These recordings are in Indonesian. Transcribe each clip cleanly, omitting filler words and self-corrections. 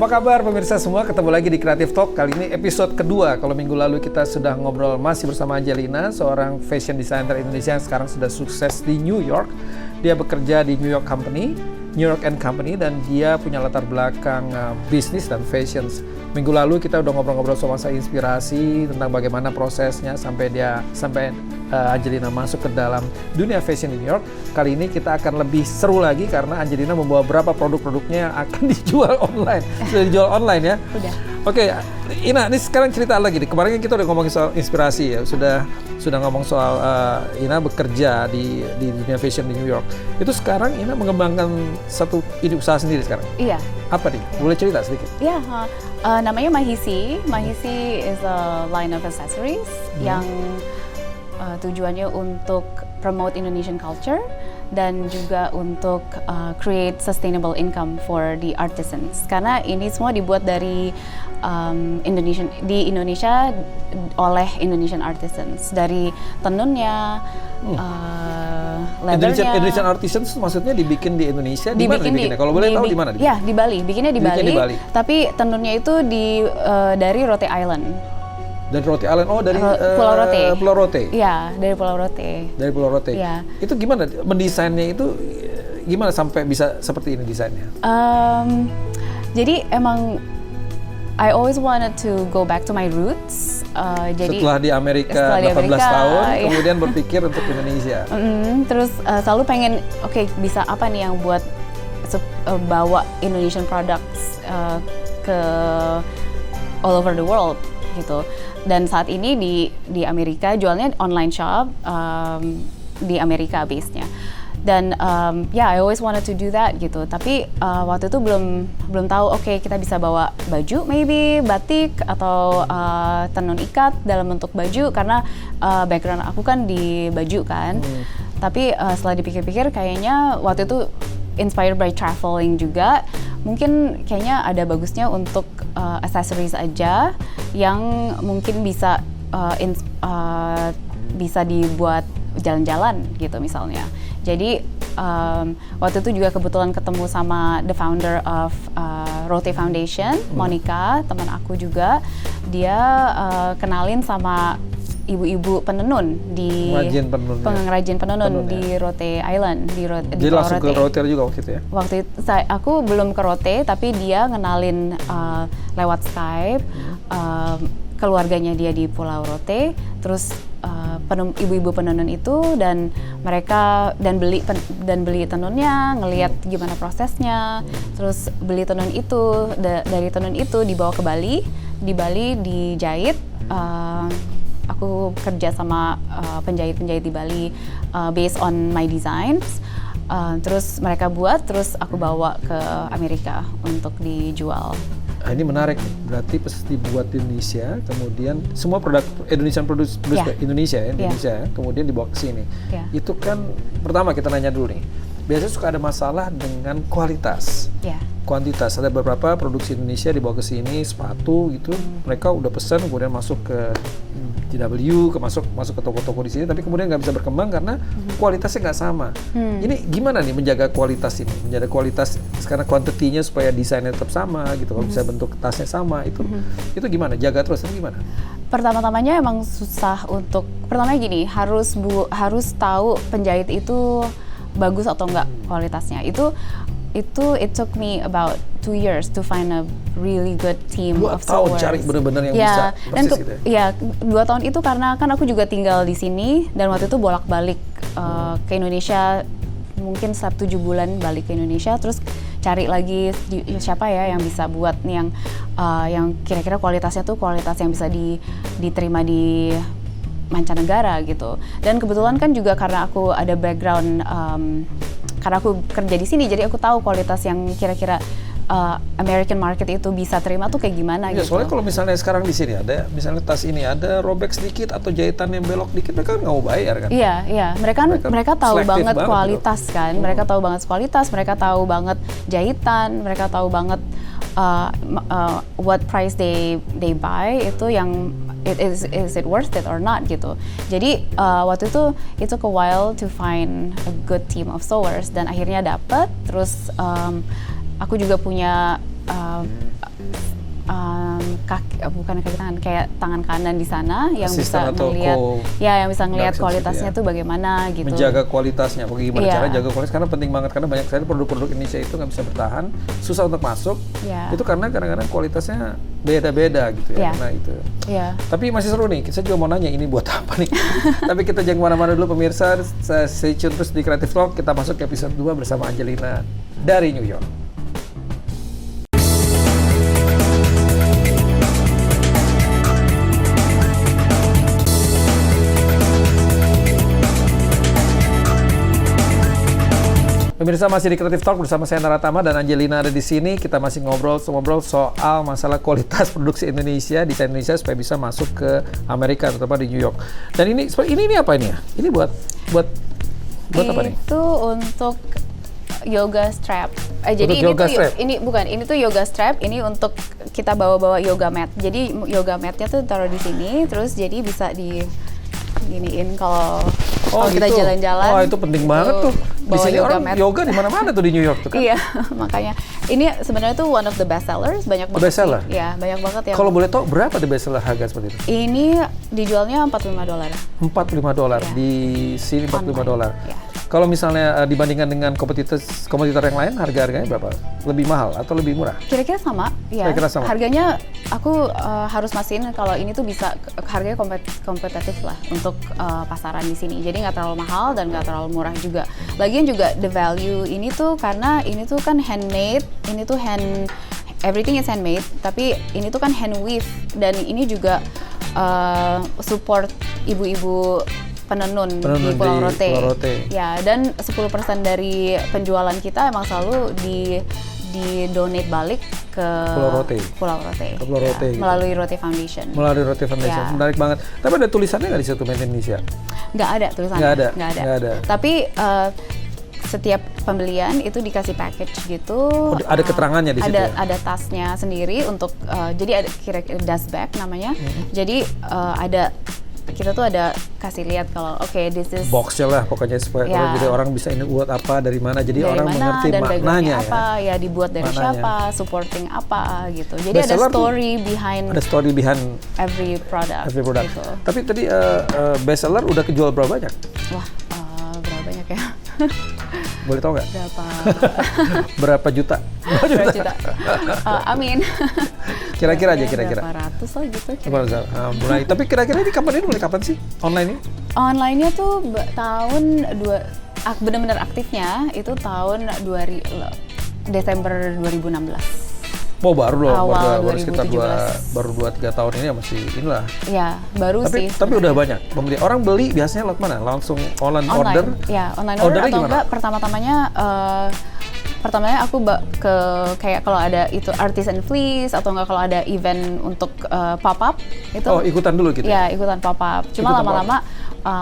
Apa kabar pemirsa semua? Ketemu lagi di Creative Talk. Kali ini episode kedua. Kalau minggu lalu kita sudah ngobrol masih bersama Angelina, seorang fashion designer Indonesia yang sekarang sudah sukses di New York. Dia bekerja di New York Company, dan dia punya latar belakang bisnis dan fashion. Minggu lalu kita udah ngobrol-ngobrol soal masa inspirasi tentang bagaimana prosesnya sampai Angelina masuk ke dalam dunia fashion di New York. Kali ini kita akan lebih seru lagi karena Angelina membawa beberapa produk-produknya yang akan dijual online. Sudah dijual online ya? Udah. Oke, Ina, ini sekarang cerita lagi nih. Kemarin kan kita udah ngomongin soal inspirasi ya, sudah ngomong soal Ina bekerja di dunia fashion di New York. Itu sekarang Ina mengembangkan satu usaha sendiri sekarang. Iya. Apa nih? Boleh cerita sedikit? Iya, namanya Mahisi. Mahisi is a line of accessories yang tujuannya untuk promote Indonesian culture dan juga untuk create sustainable income for the artisans. Karena ini semua dibuat dari Indonesia oleh Indonesian artisans, dari tenunnya, leathernya. Indonesian artisans maksudnya dibikin di Indonesia? Di mana dibikinnya? Kalau boleh tahu di mana? Ya, di Bali. Bikinnya di Bali. Tapi tenunnya itu dari Rote Island. Dari Rote Island, dari Pulau Rote. Pulau Rote. Iya, dari Pulau Rote. Dari Pulau Rote. Iya. Itu gimana mendesainnya itu? Gimana sampai bisa seperti ini desainnya? Jadi emang I always wanted to go back to my roots. Jadi setelah di Amerika 18 tahun, kemudian berpikir untuk Indonesia. Terus selalu pengen, bisa apa nih yang buat bawa Indonesian products ke all over the world gitu. Dan saat ini di Amerika jualnya online shop di Amerika base-nya. Dan I always wanted to do that gitu. Tapi waktu itu belum tahu kita bisa bawa baju maybe batik atau tenun ikat dalam bentuk baju karena background aku kan di baju kan. Tapi setelah dipikir-pikir kayaknya waktu itu inspired by traveling juga, mungkin kayaknya ada bagusnya untuk accessories aja yang mungkin bisa dibuat jalan-jalan gitu misalnya. Jadi waktu itu juga kebetulan ketemu sama the founder of Rote Foundation, Monica, teman aku juga. Dia kenalin sama ibu-ibu penenun di pengrajin penenun di Rote Island di Jadi langsung ke Rote juga waktu itu ya? Waktu itu aku belum ke Rote, tapi dia ngenalin lewat Skype keluarganya dia di Pulau Rote, terus ibu-ibu penenun itu dan mereka beli tenunnya, ngelihat gimana prosesnya, terus beli tenun itu dari tenun itu dibawa ke Bali, di Bali dijahit. Aku kerja sama penjahit-penjahit di Bali based on my designs. Terus mereka buat, terus aku bawa ke Amerika untuk dijual. Ini menarik nih, berarti pasti dibuat di Indonesia, kemudian semua produk Indonesian produce Indonesia ya, kemudian dibawa ke sini. Itu kan pertama kita nanya dulu nih, biasanya suka ada masalah dengan kualitas. Kuantitas, ada beberapa produksi Indonesia dibawa ke sini, sepatu gitu, mereka udah pesan kemudian masuk ke JW, masuk ke toko-toko di sini, tapi kemudian nggak bisa berkembang karena kualitasnya nggak sama. Ini gimana nih menjaga kualitas ini, menjaga kualitas karena kuantitinya supaya desainnya tetap sama gitu, kalau bisa bentuk tasnya sama itu gimana? Jaga terus itu gimana? Pertama-tamanya emang susah pertamanya gini, harus tahu penjahit itu bagus atau enggak kualitasnya. It took me about 2 years to find a really good team of sewers. 2 tahun cari benar-benar yang bisa persis gitu ya? 2 tahun itu karena kan aku juga tinggal di sini dan waktu itu bolak-balik ke Indonesia, mungkin 7 bulan balik ke Indonesia, terus cari lagi siapa ya yang bisa buat nih yang kira-kira kualitasnya tuh kualitas yang bisa diterima di mancanegara gitu. Dan kebetulan kan juga karena aku ada background karena aku kerja di sini, jadi aku tahu kualitas yang kira-kira American market itu bisa terima tuh kayak gimana gitu. Soalnya kalau misalnya sekarang di sini ada, misalnya tas ini ada robek sedikit atau jahitan yang belok dikit, mereka nggak mau bayar kan? Iya. Mereka tahu banget kualitas gitu. Kan. Mereka tahu banget kualitas, mereka tahu banget jahitan, mereka tahu banget what price they buy itu yang is it worth it or not gitu. Jadi waktu itu it took a while to find a good team of sewers dan akhirnya dapet. Terus aku juga punya bukan kaki tangan, kayak tangan kanan di sana yang Asisten bisa ngelihat, yang bisa ngelihat kualitasnya ya. tuh bagaimana gitu. Menjaga kualitasnya, bagaimana cara jaga kualitas, karena penting banget, karena banyak sekali produk-produk Indonesia itu nggak bisa bertahan, susah untuk masuk, itu karena kadang-kadang kualitasnya beda-beda gitu ya. Nah itu. Tapi masih seru nih, saya juga mau nanya ini buat apa nih? Tapi kita jangan kemana-mana dulu pemirsa, stay tune terus di Creative Talk, kita masuk ke episode 2 bersama Angelina dari New York. Pemirsa, masih di Creative Talk bersama saya Naratama dan Angelina ada di sini. Kita masih ngobrol soal masalah kualitas produksi Indonesia, desain Indonesia supaya bisa masuk ke Amerika, terutama di New York. Dan ini apa ini ya? Ini buat apa nih? Itu untuk yoga strap. Jadi ini tuh yoga strap. Ini untuk kita bawa yoga mat. Jadi yoga matnya tuh taruh di sini, terus jadi bisa di giniin kalau kita jalan-jalan. Wah, itu penting banget tuh. Di sini orang yoga di mana-mana tuh di New York tuh kan. Iya, makanya ini sebenarnya tuh one of the best sellers, banyak banget. Best seller? Iya, banyak banget ya. Kalau boleh tahu berapa the best seller harga seperti itu? Ini dijualnya $45. $45 di sini $45. Ya. Kalau misalnya dibandingkan dengan kompetitor yang lain, harga-harganya berapa? Lebih mahal atau lebih murah? Kira-kira sama, ya. Kira-kira sama. Harganya aku harus mastiin kalau ini tuh bisa harganya kompetitif lah untuk pasaran di sini. Jadi nggak terlalu mahal dan nggak terlalu murah juga. Lagian juga the value ini tuh karena ini tuh kan handmade, ini tuh everything is handmade. Tapi ini tuh kan hand weave dan ini juga support ibu-ibu penenun di Pulau Rote. Ya, dan 10% dari penjualan kita emang selalu di donate balik ke Pulau Rote. Gitu. Melalui Rote Foundation. Ya. Menarik banget. Tapi ada tulisannya nggak di situ Made in Indonesia? Nggak ada tulisannya. Nggak ada. Tapi setiap pembelian itu dikasih package gitu. Ada keterangannya di situ. Ada tasnya sendiri untuk jadi ada kira-kira dust bag namanya. Jadi kita tuh ada kasih lihat kalau this is boxnya lah pokoknya supaya jadi orang bisa ini buat apa, dari mana, jadi dari orang mengerti dan maknanya ya dibuat dari siapa, supporting apa gitu. Jadi ada story behind every product. Gitu. Tapi tadi best seller udah kejual berapa banyak? Wah, berapa banyak ya? Boleh tahu nggak? Berapa juta? Amin. Kira-kira aja kira-kira. Berapa ratus lah gitu. Mulai. Tapi kira-kira ini mulai kapan sih online-nya? Online-nya tuh benar-benar aktifnya itu tahun Desember 2016. Oh, baru loh, baru sekitar 2-3 tahun ini ya masih inilah. Ya, baru sih. Tapi udah banyak pembeli. Orang beli biasanya lewat mana? Langsung online order? Ya, online order atau enggak pertamanya aku ke kayak kalau ada itu Artisan Fleece atau enggak kalau ada event untuk pop up itu. Oh, ikutan dulu gitu. Ya, ikutan pop up. Cuma lama-lama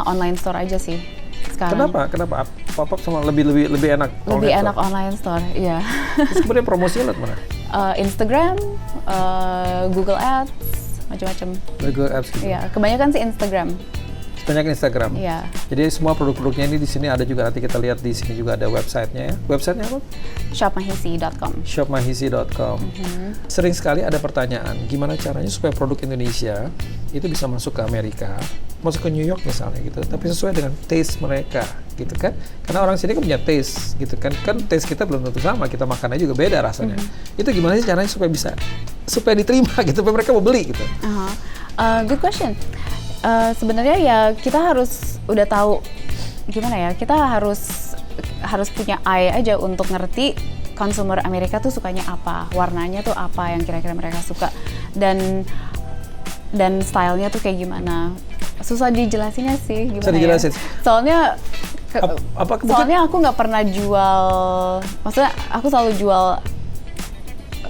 online store aja sih sekarang. Kenapa pop up sama lebih enak? Lebih enak online store, iya. Terus kemudian promosinya lewat mana? Instagram, Google Ads, macam-macam. Google Ads gitu. Iya, kebanyakan sih Instagram. Banyak Instagram. Iya. Jadi semua produk-produknya ini di sini ada juga, nanti kita lihat di sini juga ada websitenya ya. Websitenya apa? Shopmahisi.com. Shopmahisi.com. Sering sekali ada pertanyaan, gimana caranya supaya produk Indonesia itu bisa masuk ke Amerika, masuk ke New York misalnya gitu, tapi sesuai dengan taste mereka gitu kan? Karena orang sini kan punya taste gitu kan? Kan taste kita belum tentu sama, kita makannya juga beda rasanya. Itu gimana sih caranya supaya diterima gitu, supaya mereka mau beli gitu? Good question. Sebenarnya ya kita harus udah tahu gimana ya, kita harus punya eye aja untuk ngerti consumer Amerika tuh sukanya apa, warnanya tuh apa yang kira-kira mereka suka, dan stylenya tuh kayak gimana. Susah dijelasinnya sih gimana. Susah dijelasin. Ya? Soalnya aku nggak pernah jual, maksudnya aku selalu jual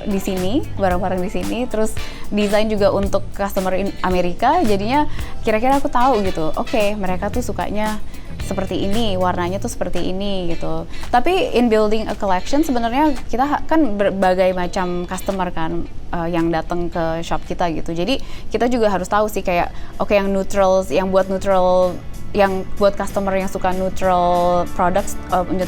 di sini, barang-barang di sini, terus desain juga untuk customer Amerika, jadinya kira-kira aku tahu gitu, mereka tuh sukanya seperti ini, warnanya tuh seperti ini gitu. Tapi in building a collection sebenarnya kita kan berbagai macam customer kan yang datang ke shop kita gitu. Jadi kita juga harus tahu sih kayak yang neutrals, yang buat neutral yang buat customer yang suka neutral products,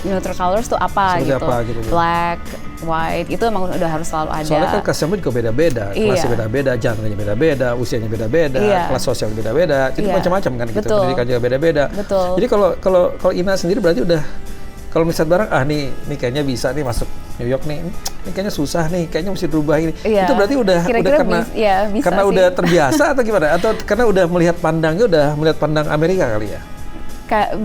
neutral colors tuh apa Seperti gitu. apa gitu ya? Black, white, itu emang udah harus selalu ada. Soalnya kan customer juga beda-beda, kelasnya beda-beda, genre-nya beda-beda, usianya beda-beda, kelas sosial beda-beda, itu macam-macam kan gitu. Pendidikan juga beda-beda. Betul. Jadi kalau Ina sendiri berarti udah, kalau misalnya barang, nih kayaknya bisa nih masuk New York nih, ini kayaknya susah nih, kayaknya mesti berubah ini. Itu berarti udah karena sih. udah terbiasa atau gimana? Atau karena udah melihat pandang Amerika kali ya? Kayak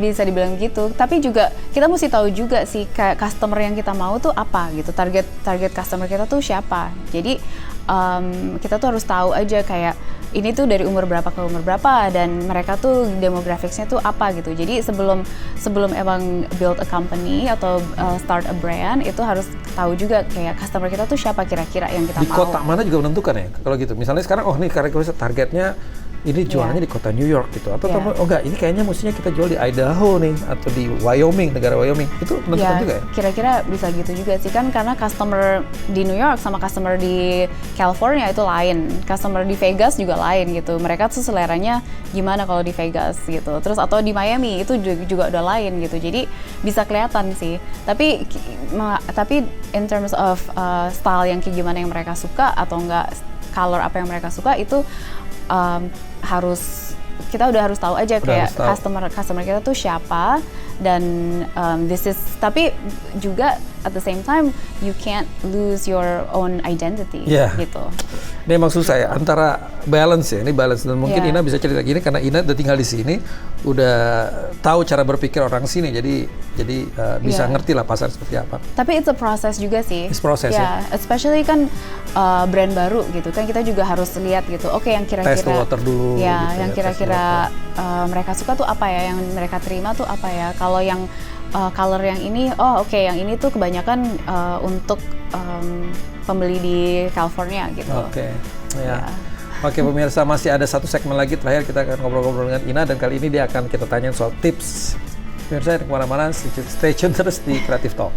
bisa dibilang gitu. Tapi juga kita mesti tahu juga sih kayak customer yang kita mau tuh apa gitu. Target customer kita tuh siapa. Jadi kita tuh harus tahu aja kayak ini tuh dari umur berapa ke umur berapa dan mereka tuh demograficsnya tuh apa gitu. Jadi sebelum emang build a company atau start a brand itu harus tahu juga kayak customer kita tuh siapa kira-kira yang kita mau. Di mau. kota mana juga menentukan ya kalau gitu. Misalnya sekarang nih karena targetnya ini jualannya di kota New York gitu. Atau enggak, ini kayaknya mestinya kita jual di Idaho nih atau di Wyoming, negara Wyoming. Itu menentukan juga ya? Kira-kira bisa gitu juga sih kan karena customer di New York sama customer di California itu lain. Customer di Vegas juga lain gitu. Mereka tuh seleranya gimana kalau di Vegas gitu. Terus atau di Miami itu juga udah lain gitu. Jadi bisa kelihatan sih. Tapi in terms of style yang kayak gimana yang mereka suka atau enggak color apa yang mereka suka itu kita udah harus tahu aja kayak customer kita tuh siapa dan tapi juga at the same time you can't lose your own identity gitu. Ini emang susah ya antara balance ya, ini balance dan mungkin Ina bisa cerita gini karena Ina udah tinggal di sini, udah tahu cara berpikir orang sini, jadi bisa ngerti lah pasar seperti apa. Tapi it's a process juga sih. It's process ya. Especially kan brand baru gitu kan kita juga harus lihat gitu. Oke, yang kira-kira test the water dulu. Ya, gitu yang kira-kira mereka suka tuh apa ya, yang mereka terima tuh apa ya. Kalau yang color yang ini, yang ini tuh kebanyakan untuk pembeli di California gitu. Oke. Oke, pemirsa, masih ada satu segmen lagi terakhir kita akan ngobrol-ngobrol dengan Ina dan kali ini dia akan kita tanyain soal tips. Pemirsa, kemana-mana, stay tune terus di Creative Talk.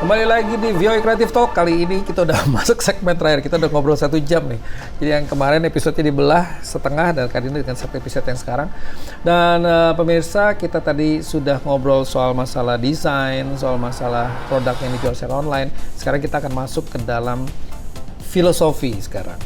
Kembali lagi di VOA Creative Talk. Kali ini kita udah masuk segmen terakhir. Kita udah ngobrol 1 jam nih. Jadi yang kemarin episode-nya dibelah setengah dan kali ini dengan satu episode yang sekarang. Dan pemirsa, kita tadi sudah ngobrol soal masalah desain, soal masalah produk yang dijual secara online. Sekarang kita akan masuk ke dalam filosofi sekarang.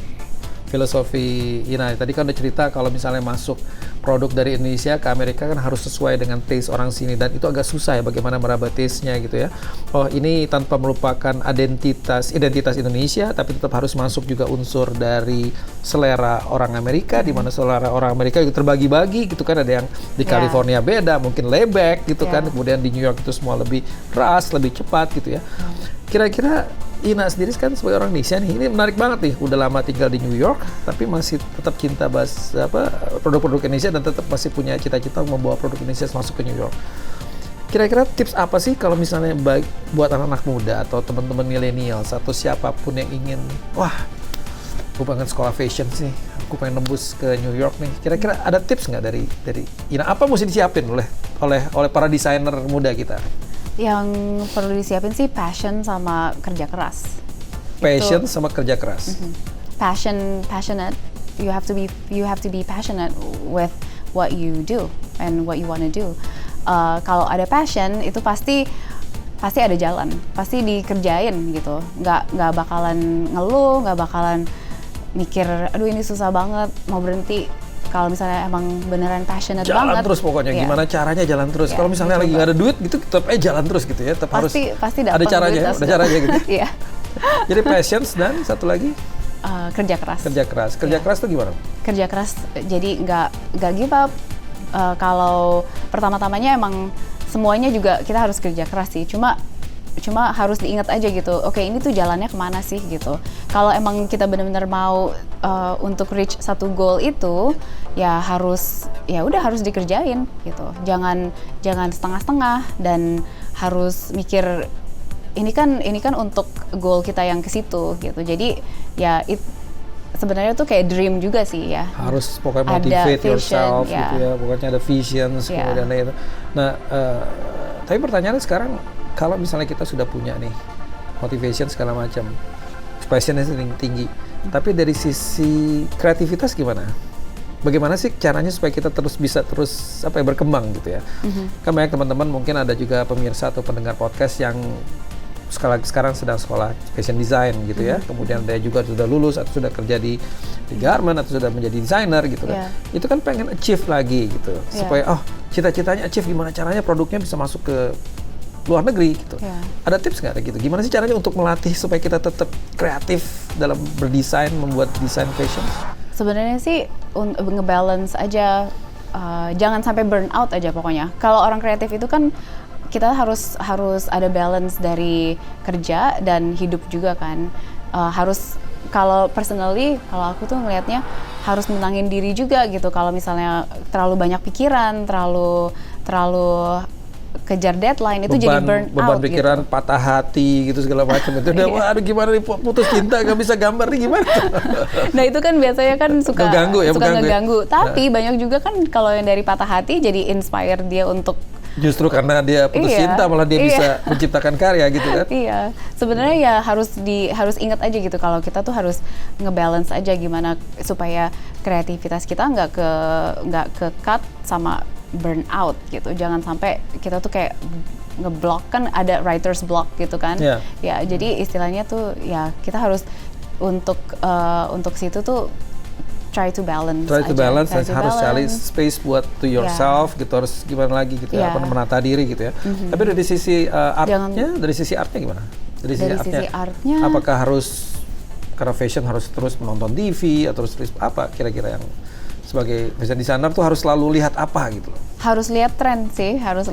Filosofi Ina, tadi kan udah cerita kalau misalnya masuk produk dari Indonesia ke Amerika kan harus sesuai dengan taste orang sini dan itu agak susah ya bagaimana meraba taste-nya gitu ya. Ini tanpa melupakan identitas Indonesia tapi tetap harus masuk juga unsur dari selera orang Amerika di mana selera orang Amerika juga terbagi-bagi gitu kan, ada yang di California beda, mungkin layback gitu kan, kemudian di New York itu semua lebih keras, lebih cepat gitu ya. Kira-kira Ina sendiri kan sebagai orang Indonesia nih, ini menarik banget nih, udah lama tinggal di New York, tapi masih tetap cinta produk-produk Indonesia dan tetap masih punya cita-cita membawa produk Indonesia masuk ke New York. Kira-kira tips apa sih kalau misalnya baik buat anak-anak muda atau teman-teman milenial atau siapapun yang ingin, aku pengen sekolah fashion sih, aku pengen nembus ke New York nih. Kira-kira ada tips nggak dari Ina? Apa mesti disiapin oleh para desainer muda kita? Yang perlu disiapin sih passion sama kerja keras. Passion sama kerja keras. Passionate. You have to be passionate with what you do and what you want to do. Kalau ada passion itu pasti ada jalan, pasti dikerjain gitu. Nggak bakalan ngeluh, nggak bakalan mikir, aduh ini susah banget, mau berhenti. Kalau misalnya emang beneran passionate jalan banget, terus pokoknya gimana caranya jalan terus. Kalau misalnya lagi nggak ada duit gitu tetap jalan terus gitu ya, tetap pasti ada caranya, gitu. Iya. Jadi passion dan satu lagi kerja keras. Kerja keras tuh gimana? Kerja keras jadi nggak give up. Kalau pertama-tamanya emang semuanya juga kita harus kerja keras sih. Cuma harus diingat aja gitu, oke ini tuh jalannya kemana sih gitu. Kalau emang kita benar-benar mau untuk reach satu goal itu, ya harus dikerjain gitu. Jangan setengah-setengah dan harus mikir ini kan untuk goal kita yang ke situ gitu. Jadi ya sebenarnya tuh kayak dream juga sih ya. Harus pokoknya motivate yourself gitu ya. Pokoknya ada vision kemudian itu. Nah, Tapi pertanyaannya sekarang, kalau misalnya kita sudah punya nih motivation segala macam, passionnya tinggi, tapi dari sisi kreativitas gimana? Bagaimana sih caranya supaya kita bisa terus berkembang gitu ya? Kan banyak teman-teman, mungkin ada juga pemirsa atau pendengar podcast yang sekarang sedang sekolah fashion design gitu ya. Kemudian dia juga sudah lulus atau sudah kerja di garment atau sudah menjadi desainer gitu kan. Itu kan pengen achieve lagi gitu. Supaya cita-citanya achieve, gimana caranya produknya bisa masuk ke luar negeri gitu. Ada tips nggak gitu? Gimana sih caranya untuk melatih supaya kita tetap kreatif dalam berdesain, membuat desain fashion? Sebenarnya sih ngebalance aja, jangan sampai burn out aja pokoknya. Kalau orang kreatif itu kan kita harus ada balance dari kerja dan hidup juga kan. Harus, kalau personally, kalau aku tuh ngelihatnya harus menangin diri juga gitu. Kalau misalnya terlalu banyak pikiran, terlalu kejar deadline, itu jadi burn out. Beban pikiran, gitu. Patah hati gitu segala macam itu udah waduh gimana nih, putus cinta gak bisa gambar nih gimana. Nah itu kan biasanya kan suka ngeganggu. Tapi banyak juga kan kalau yang dari patah hati jadi inspire dia untuk justru karena dia putus cinta malah dia bisa menciptakan karya gitu kan. Iya. Sebenarnya ya harus ingat aja gitu kalau kita tuh harus ngebalance aja gimana supaya kreativitas kita nggak ke cut sama burn out gitu. Jangan sampai kita tuh kayak ngeblok, kan ada writer's block gitu kan. Ya jadi istilahnya tuh ya kita harus untuk situ tuh try to balance harus cari space buat to yourself gitu, harus gimana lagi gitu ya, menata diri gitu ya. Tapi dari sisi artnya gimana? Dari sisi artnya apakah harus, karena fashion harus terus menonton TV atau terus apa kira-kira yang sebagai fashion designer tuh harus selalu lihat apa gitu loh? Harus lihat tren sih, harus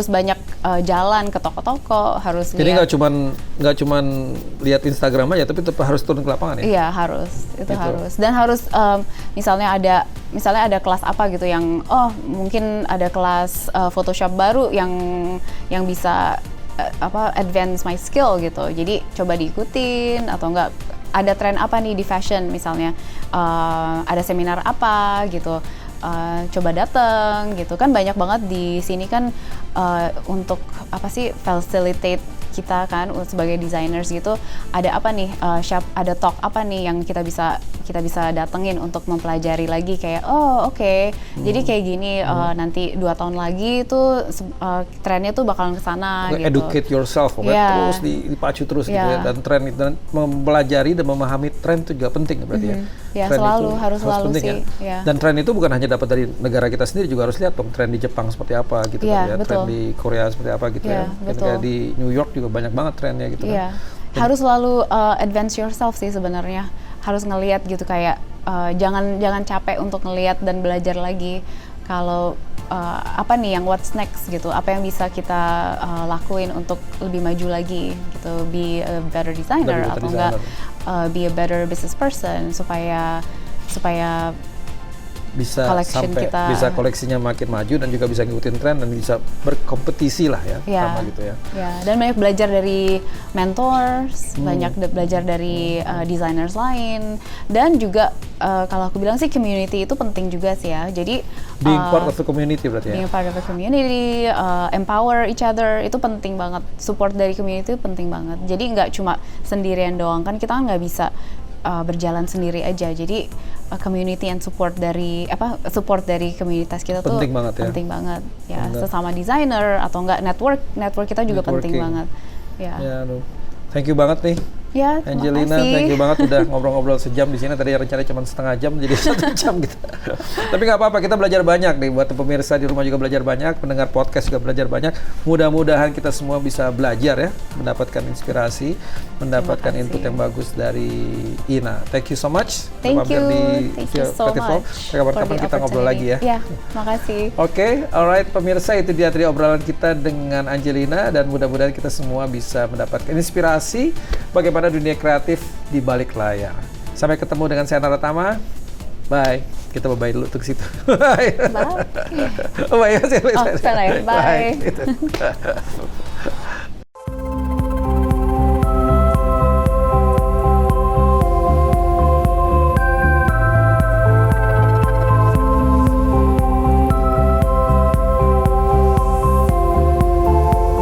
banyak jalan ke toko-toko, harus. Jadi nggak cuman lihat Instagram aja, tapi tetap harus turun ke lapangan ya? Iya harus, itu harus. Dan harus misalnya ada kelas apa gitu yang mungkin ada kelas Photoshop baru yang bisa advance my skill gitu. Jadi coba diikutin, atau enggak ada tren apa nih di fashion misalnya, ada seminar apa gitu, coba datang gitu kan. Banyak banget di sini kan untuk facilitate kita kan sebagai designers gitu. Ada apa nih, ada talk apa nih yang kita bisa datengin untuk mempelajari lagi kayak jadi kayak gini, nanti 2 tahun lagi tuh trennya tuh bakalan kesana gitu. Educate yourself, terus dipacu terus gitu ya. Dan tren dan mempelajari dan memahami tren itu juga penting berarti ya. Ya harus selalu penting, sih. Ya. Dan tren itu bukan hanya dapat dari negara kita sendiri, juga harus lihat dong tren di Jepang seperti apa gitu kan ya, tren di Korea seperti apa gitu ya. Kayak di New York juga banyak banget trennya gitu kan. Harus selalu advance yourself sih sebenarnya. Harus ngelihat gitu kayak jangan capek untuk ngelihat dan belajar lagi. Kalau apa nih yang what's next gitu, apa yang bisa kita lakuin untuk lebih maju lagi gitu, be a better designer atau enggak be a better business person supaya bisa koleksinya makin maju dan juga bisa ngikutin tren dan bisa berkompetisi lah ya, sama gitu ya. Dan banyak belajar dari mentors, banyak belajar dari designers lain, dan juga kalau aku bilang sih community itu penting juga sih ya. Jadi being part of the community berarti ya. Being part of the community, empower each other itu penting banget. Support dari community itu penting banget. Jadi nggak cuma sendirian doang kan, kita kan nggak bisa berjalan sendiri aja. Jadi community and support dari komunitas kita tuh penting banget ya. Sesama designer atau enggak network kita juga penting banget ya. Thank you banget nih ya, Angelina, thank you banget udah ngobrol-ngobrol sejam di sini. Tadi rencananya cuma setengah jam jadi 1 jam gitu. Tapi nggak apa-apa, kita belajar banyak nih. Buat pemirsa di rumah juga belajar banyak, pendengar podcast juga belajar banyak. Mudah-mudahan kita semua bisa belajar ya, mendapatkan inspirasi, mendapatkan input yang bagus dari Ina. Thank you so much. Thank you so much. Kapan-kapan kita ngobrol lagi ya. Ya, makasih. Oke, alright pemirsa, itu dia tadi obrolan kita dengan Angelina, dan mudah-mudahan kita semua bisa mendapatkan inspirasi bagaimana dunia kreatif di balik layar. Sampai ketemu dengan saya Naratama. Bye. Kita bye dulu untuk situ. Bye. Bye. Bye. Bye.